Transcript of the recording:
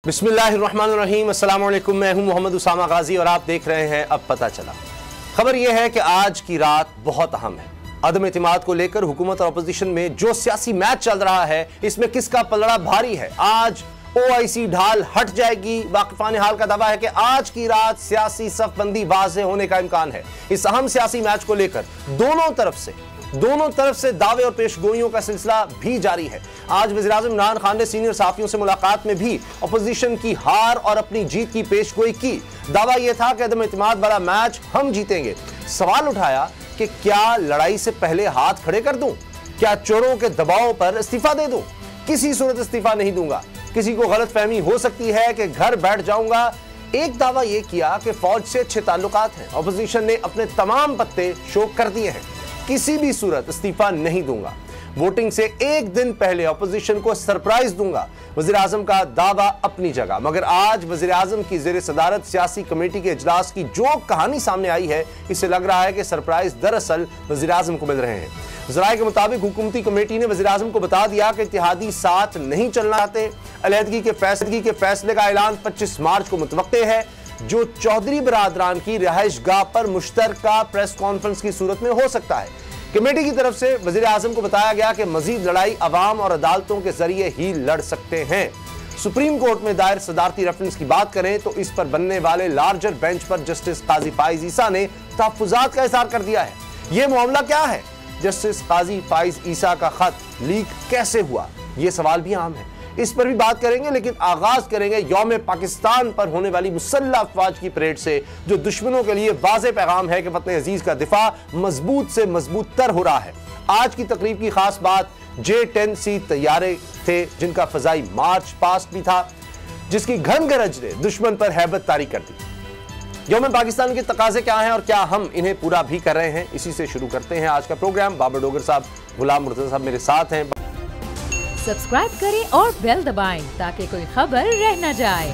बिस्मिल्लाहिर्रहमानिर्रहीम, अस्सलाम वालेकुम। मैं हूं मोहम्मद उसामा गाजी और आप देख रहे हैं अब पता चला। खबर यह है कि आज की रात बहुत अहम है। अदम एतमाद को लेकर हुकूमत और अपोजिशन में जो सियासी मैच चल रहा है, इसमें किसका पलड़ा भारी है। आज OIC ढाल हट जाएगी। वाकिफान हाल का दावा है कि आज की रात सियासी सफबंदी वाज़ेह होने का इम्कान है। इस अहम सियासी मैच को लेकर दोनों तरफ से दावे और पेशगोइयों का सिलसिला भी जारी है। आज वज़ीर-ए-आज़म इमरान खान ने सीनियर सहाफ़ियों से मुलाकात में भी अपोजिशन की हार और अपनी जीत की पेशगोई की। दावा यह था कि अदम एतमाद वाला मैच हम जीतेंगे। सवाल उठाया कि क्या लड़ाई से पहले हाथ खड़े कर दूं, क्या चोरों के दबाव पर इस्तीफा दे दूं। किसी सूरत इस्तीफा नहीं दूंगा। किसी को गलतफहमी हो सकती है कि घर बैठ जाऊंगा। एक दावा यह किया कि फौज से अच्छे ताल्लुकात हैं। अपोजिशन ने अपने तमाम पत्ते शो कर दिए हैं। किसी भी सूरत इस्तीफा नहीं दूंगा। वोटिंग से एक दिन पहले अपोजिशन को सरप्राइज दूंगा। वज़ीर-ए-आज़म का दावा अपनी जगह, मगर आज वज़ीर-ए-आज़म की ज़ेर सदारत सियासी कमेटी के इजलास की जो कहानी सामने आई है, इससे लग रहा है कि सरप्राइज दरअसल वज़ीर-ए-आज़म को मिल रहे हैं। ज़राए के मुताबिक हुकूमती कमेटी ने वज़ीर-ए-आज़म को बता दिया कि इत्तेहादी साथ नहीं चलना चाहते। अलहदगी के फैसले का ऐलान 25 मार्च को मुतवक्के है, जो चौधरी बरादरान की रिहाइश गाह पर मुश्तरका प्रेस कॉन्फ्रेंस की सूरत में हो सकता है। कमेटी की तरफ से वज़ीर-ए-आज़म को बताया गया कि मजीद लड़ाई अवाम और अदालतों के जरिए ही लड़ सकते हैं। सुप्रीम कोर्ट में दायर सदारती रेफरेंस की बात करें तो इस पर बनने वाले लार्जर बेंच पर जस्टिस काजी फाइज ईसा ने तहफ़्फ़ुज़ात का इज़हार कर दिया है। यह मामला क्या है? जस्टिस काजी फाइज ईसा का खत लीक कैसे हुआ, यह सवाल भी आम है। इस पर भी बात करेंगे, लेकिन आगाज करेंगे यौम पाकिस्तान पर होने वाली मुसल्लह अफवाज की परेड से, जो दुश्मनों के लिए वाज़ेह पैगाम है कि वतन अजीज का दिफा मजबूत से मजबूत तर हो रहा है। आज की तकरीब की खास बात J-10C तैयारे थे, जिनका फजाई मार्च पास्ट भी था, जिसकी घन गरज ने दुश्मन पर हैबत तारी कर दी। यौम पाकिस्तान के तकाजे क्या हैं और क्या हम इन्हें पूरा भी कर रहे हैं, इसी से शुरू करते हैं आज का प्रोग्राम। बाबर डोगर साहब, गुलाम मुर्तज़ा साहब मेरे साथ हैं। सब्सक्राइब करें और बेल दबाएं ताकि कोई खबर रह न जाए।